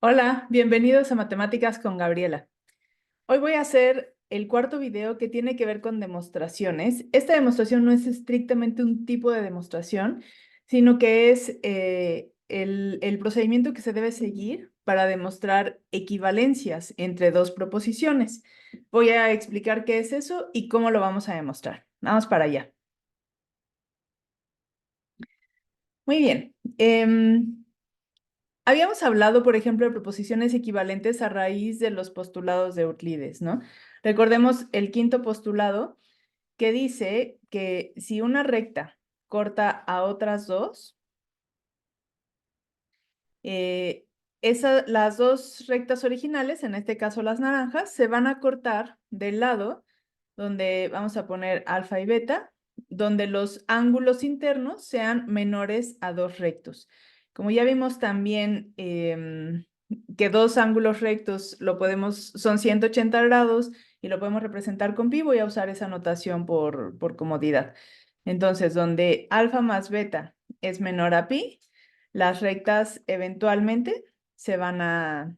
Hola, bienvenidos a Matemáticas con Gabriela. Hoy voy a hacer el cuarto video que tiene que ver con demostraciones. Esta demostración no es estrictamente un tipo de demostración, sino que es el procedimiento que se debe seguir para demostrar equivalencias entre dos proposiciones. Voy a explicar qué es eso y cómo lo vamos a demostrar. Vamos para allá. Muy bien. Habíamos hablado, por ejemplo, de proposiciones equivalentes a raíz de los postulados de Euclides, ¿no? Recordemos el quinto postulado que dice que si una recta corta a otras dos, eh, las dos rectas originales, en este caso las naranjas, se van a cortar del lado donde vamos a poner alfa y beta, donde los ángulos internos sean menores a dos rectos. Como ya vimos también que dos ángulos rectos son 180 grados y lo podemos representar con pi, voy a usar esa notación por comodidad. Entonces, donde alfa más beta es menor a pi, las rectas eventualmente se van a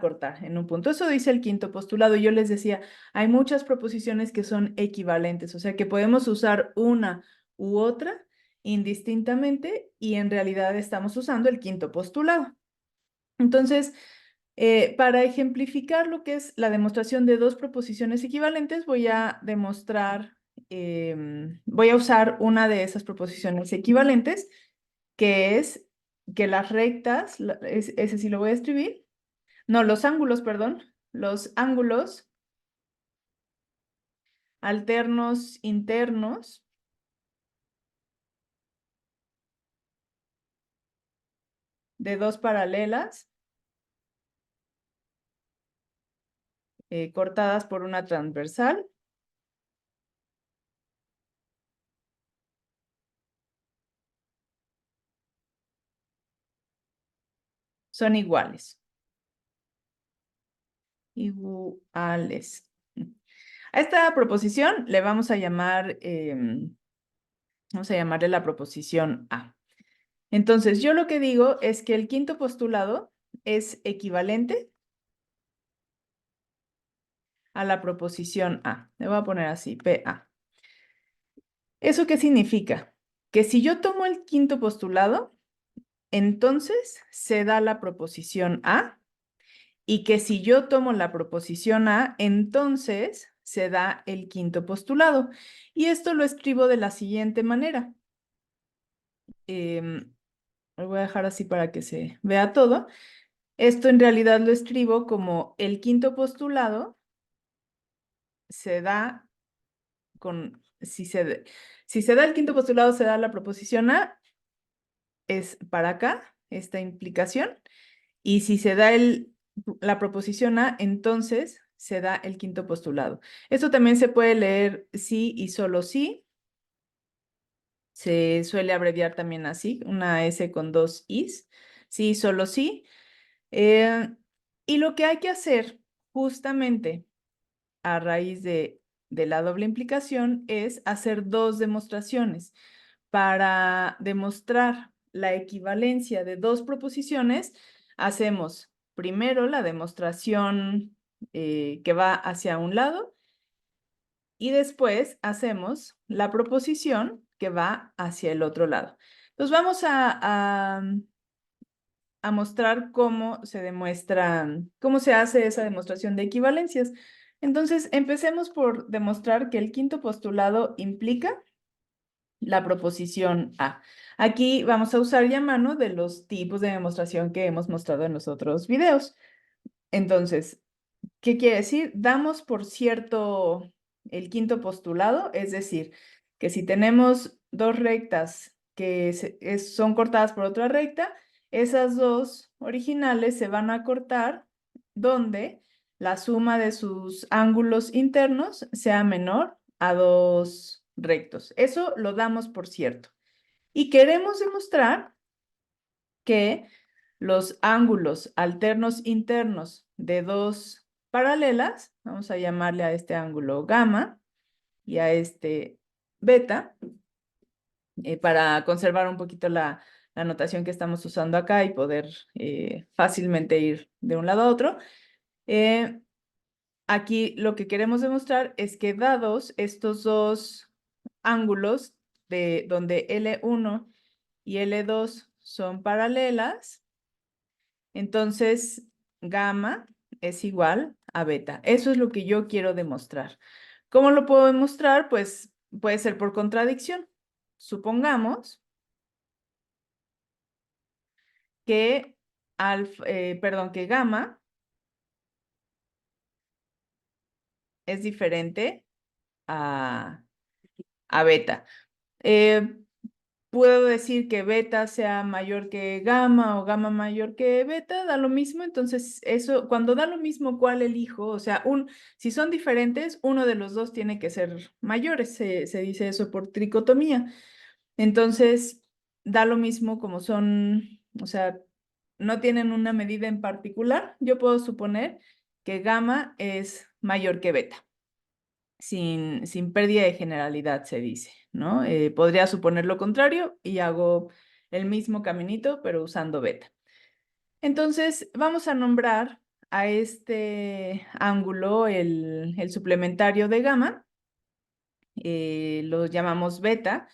cortar en un punto. Eso dice el quinto postulado. Yo les decía, hay muchas proposiciones que son equivalentes, o sea que podemos usar una u otra indistintamente y en realidad estamos usando el quinto postulado. Entonces, para ejemplificar lo que es la demostración de dos proposiciones equivalentes, voy a usar una de esas proposiciones equivalentes, que es que las rectas, ese sí lo voy a escribir, no, los ángulos, perdón, los ángulos alternos internos de dos paralelas cortadas por una transversal son iguales. Iguales. A esta proposición le vamos a llamarle la proposición A. Entonces, yo lo que digo es que el quinto postulado es equivalente a la proposición A. Le voy a poner así, PA. ¿Eso qué significa? Que si yo tomo el quinto postulado, entonces se da la proposición A, y que si yo tomo la proposición A, entonces se da el quinto postulado. Y esto lo escribo de la siguiente manera. Lo voy a dejar así para que se vea todo. Esto en realidad lo escribo como el quinto postulado se da si se da el quinto postulado, se da la proposición A, es para acá, esta implicación, y si se da la proposición A, entonces se da el quinto postulado. Esto también se puede leer sí y solo sí. Se suele abreviar también así, una S con dos Is. Sí, solo sí. Y lo que hay que hacer justamente a raíz de la doble implicación es hacer dos demostraciones. Para demostrar la equivalencia de dos proposiciones, hacemos primero la demostración que va hacia un lado y después hacemos la proposición que va hacia el otro lado. Entonces vamos a mostrar cómo se hace esa demostración de equivalencias. Entonces, empecemos por demostrar que el quinto postulado implica la proposición A. Aquí vamos a usar ya mano de los tipos de demostración que hemos mostrado en los otros videos. Entonces, ¿qué quiere decir? Damos por cierto el quinto postulado, es decir, que si tenemos dos rectas que son cortadas por otra recta, esas dos originales se van a cortar donde la suma de sus ángulos internos sea menor a dos rectos. Eso lo damos por cierto. Y queremos demostrar que los ángulos alternos internos de dos paralelas, vamos a llamarle a este ángulo gamma y a este beta, para conservar un poquito la la notación que estamos usando acá y poder fácilmente ir de un lado a otro. Aquí lo que queremos demostrar es que dados estos dos ángulos de donde L1 y L2 son paralelas, entonces gamma es igual a beta. Eso es lo que yo quiero demostrar. ¿Cómo lo puedo demostrar? Pues puede ser por contradicción. Supongamos que que gamma es diferente a, a beta. Eh, Puedo decir que beta sea mayor que gamma o gamma mayor que beta, da lo mismo. Entonces, eso, cuando da lo mismo, ¿cuál elijo? O sea, si son diferentes, uno de los dos tiene que ser mayores. Se dice eso por tricotomía. Entonces, da lo mismo como son, o sea, no tienen una medida en particular. Yo puedo suponer que gamma es mayor que beta sin pérdida de generalidad, se dice, ¿no? Podría suponer lo contrario y hago el mismo caminito, pero usando beta. Entonces, vamos a nombrar a este ángulo el suplementario de gamma, lo llamamos beta.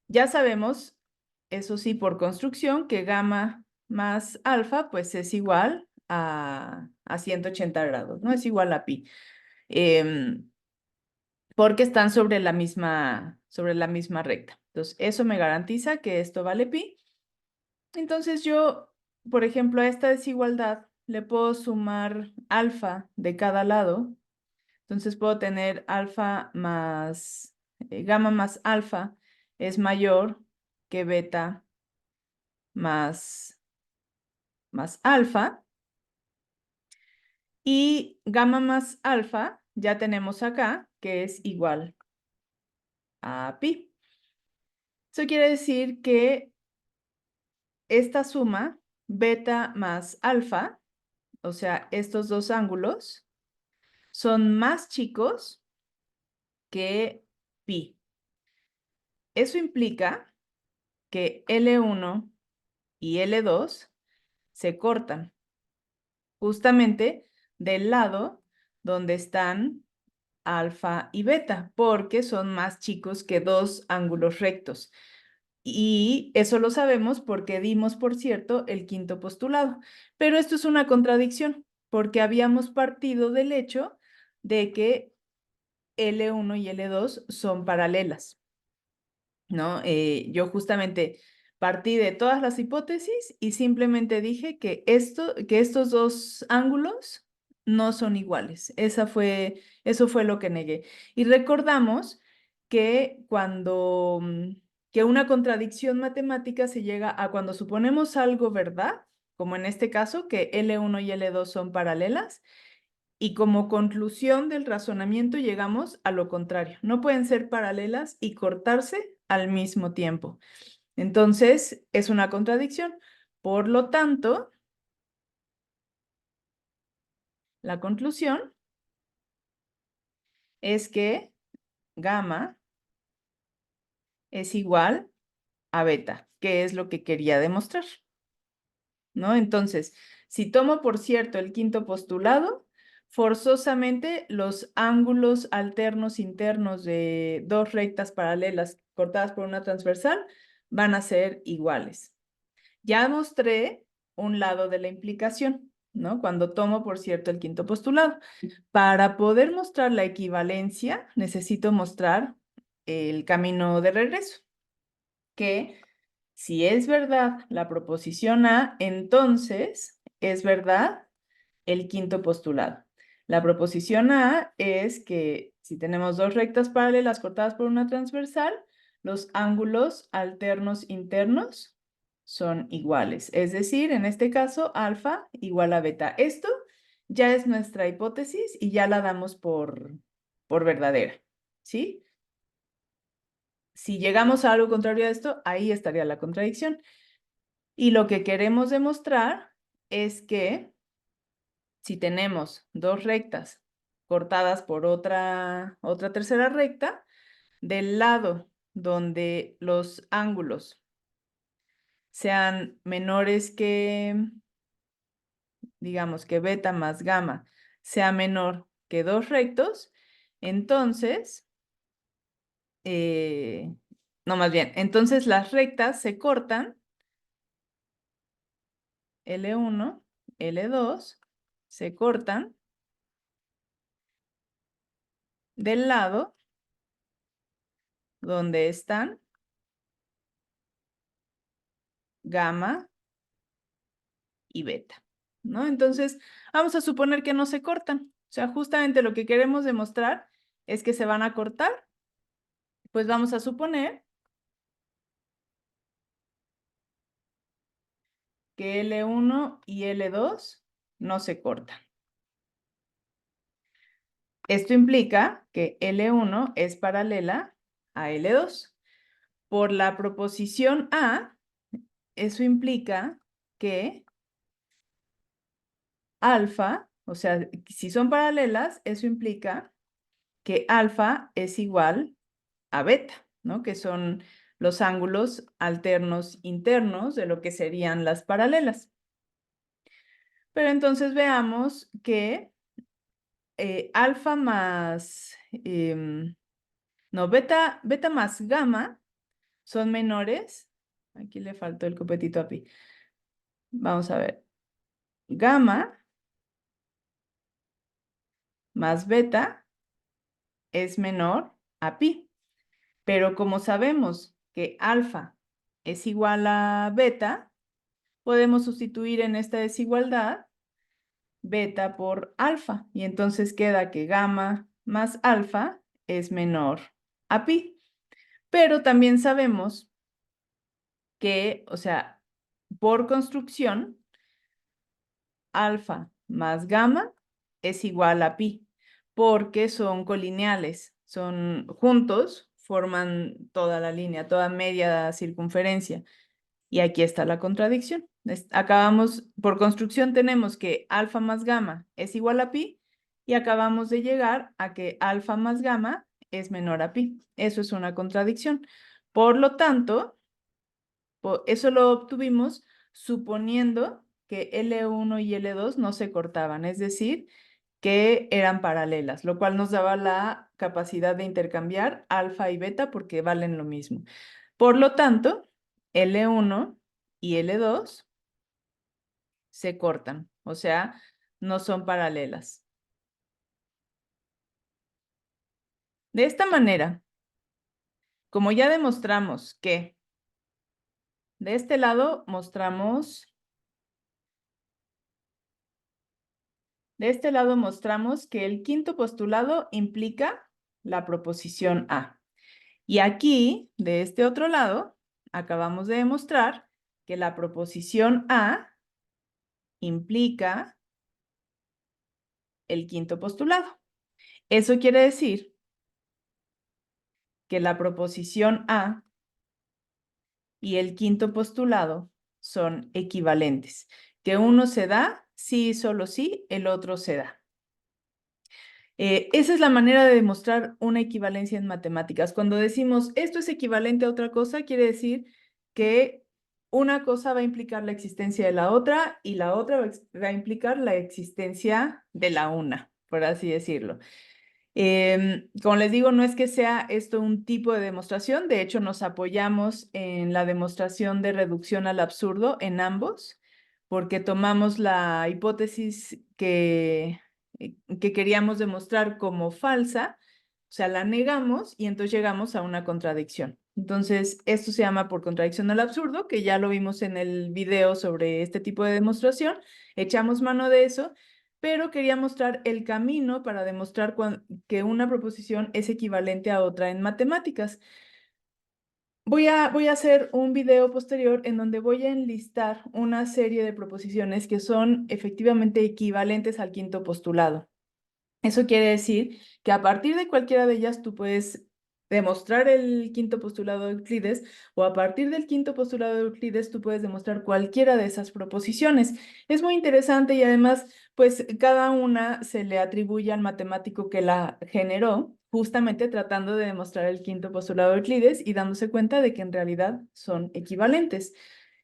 Ya sabemos, eso sí, por construcción, que gamma más alfa, pues es igual a 180 grados, ¿no? Es igual a pi. Porque están sobre la misma recta. Entonces, eso me garantiza que esto vale pi. Entonces, yo, por ejemplo, a esta desigualdad le puedo sumar alfa de cada lado. Entonces, puedo tener alfa más, gamma más alfa es mayor que beta más, más alfa. Y gamma más alfa ya tenemos acá, que es igual a pi. Eso quiere decir que esta suma, beta más alfa, o sea, estos dos ángulos, son más chicos que pi. Eso implica que L1 y L2 se cortan justamente del lado donde están alfa y beta, porque son más chicos que dos ángulos rectos. Y eso lo sabemos porque dimos, por cierto, el quinto postulado. Pero esto es una contradicción, porque habíamos partido del hecho de que L1 y L2 son paralelas, ¿no? Yo justamente partí de todas las hipótesis y simplemente dije que estos dos ángulos no son iguales. Eso fue lo que negué. Y recordamos que que una contradicción matemática se llega a cuando suponemos algo verdad, como en este caso, que L1 y L2 son paralelas, y como conclusión del razonamiento llegamos a lo contrario. No pueden ser paralelas y cortarse al mismo tiempo. Entonces, es una contradicción. Por lo tanto, la conclusión es que gamma es igual a beta, que es lo que quería demostrar, ¿no? Entonces, si tomo por cierto el quinto postulado, forzosamente los ángulos alternos internos de dos rectas paralelas cortadas por una transversal van a ser iguales. Ya mostré un lado de la implicación, ¿no? Cuando tomo por cierto el quinto postulado. Para poder mostrar la equivalencia, necesito mostrar el camino de regreso, que si es verdad la proposición A, entonces es verdad el quinto postulado. La proposición A es que si tenemos dos rectas paralelas cortadas por una transversal, los ángulos alternos internos son iguales. Es decir, en este caso, alfa igual a beta. Esto ya es nuestra hipótesis y ya la damos por verdadera, ¿sí? Si llegamos a algo contrario a esto, ahí estaría la contradicción. Y lo que queremos demostrar es que si tenemos dos rectas cortadas por otra tercera recta, del lado donde los ángulos sean menores que, digamos que beta más gamma sea menor que dos rectos, entonces, no, más bien, entonces las rectas se cortan, L1, L2, se cortan del lado donde están gamma y beta, ¿no? Entonces, vamos a suponer que no se cortan. O sea, justamente lo que queremos demostrar es que se van a cortar. Pues vamos a suponer que L1 y L2 no se cortan. Esto implica que L1 es paralela a L2. Por la proposición A, eso implica que alfa, o sea, si son paralelas, eso implica que alfa es igual a beta, ¿no? Que son los ángulos alternos internos de lo que serían las paralelas. Pero entonces veamos que alfa más, no, beta más gamma son menores. Aquí le faltó el copetito a pi. Vamos a ver. Gamma más beta es menor a pi. Pero como sabemos que alfa es igual a beta, podemos sustituir en esta desigualdad beta por alfa. Y entonces queda que gamma más alfa es menor a pi. Pero también sabemos que, o sea, por construcción, alfa más gamma es igual a pi, porque son colineales, son juntos, forman toda la línea, toda media circunferencia. Y aquí está la contradicción. Acabamos, por construcción tenemos que alfa más gamma es igual a pi y acabamos de llegar a que alfa más gamma es menor a pi. Eso es una contradicción. Por lo tanto, eso lo obtuvimos suponiendo que L1 y L2 no se cortaban, es decir, que eran paralelas, lo cual nos daba la capacidad de intercambiar alfa y beta porque valen lo mismo. Por lo tanto, L1 y L2 se cortan, o sea, no son paralelas. De esta manera, como ya demostramos que de este lado mostramos que el quinto postulado implica la proposición A. Y aquí, de este otro lado, acabamos de demostrar que la proposición A implica el quinto postulado. Eso quiere decir que la proposición A y el quinto postulado son equivalentes, que uno se da sí y solo sí, el otro se da. Esa es la manera de demostrar una equivalencia en matemáticas. Cuando decimos esto es equivalente a otra cosa, quiere decir que una cosa va a implicar la existencia de la otra y la otra va a implicar la existencia de la una, por así decirlo. Como les digo, no es que sea esto un tipo de demostración, de hecho nos apoyamos en la demostración de reducción al absurdo en ambos, porque tomamos la hipótesis que queríamos demostrar como falsa, o sea, la negamos y entonces llegamos a una contradicción. Entonces, esto se llama por contradicción al absurdo, que ya lo vimos en el video sobre este tipo de demostración, echamos mano de eso, pero quería mostrar el camino para demostrar que una proposición es equivalente a otra en matemáticas. Voy a hacer un video posterior en donde voy a enlistar una serie de proposiciones que son efectivamente equivalentes al quinto postulado. Eso quiere decir que a partir de cualquiera de ellas tú puedes demostrar el quinto postulado de Euclides o a partir del quinto postulado de Euclides tú puedes demostrar cualquiera de esas proposiciones. Es muy interesante y además pues cada una se le atribuye al matemático que la generó, justamente tratando de demostrar el quinto postulado de Euclides y dándose cuenta de que en realidad son equivalentes.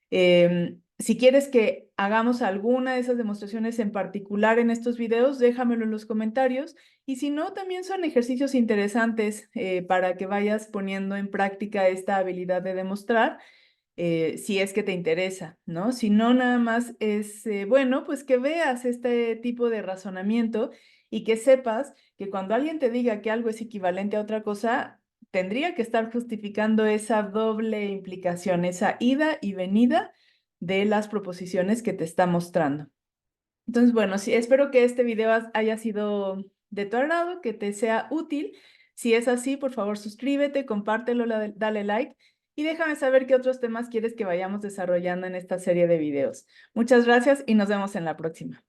Si quieres que hagamos alguna de esas demostraciones en particular en estos videos, déjamelo en los comentarios. Y si no, también son ejercicios interesantes para que vayas poniendo en práctica esta habilidad de demostrar, si es que te interesa, ¿no? Si no, nada más es, bueno, pues que veas este tipo de razonamiento y que sepas que cuando alguien te diga que algo es equivalente a otra cosa, tendría que estar justificando esa doble implicación, esa ida y venida de las proposiciones que te está mostrando. Entonces, bueno, sí, espero que este video haya sido de tu agrado, que te sea útil. Si es así, por favor, suscríbete, compártelo, dale like y déjame saber qué otros temas quieres que vayamos desarrollando en esta serie de videos. Muchas gracias y nos vemos en la próxima.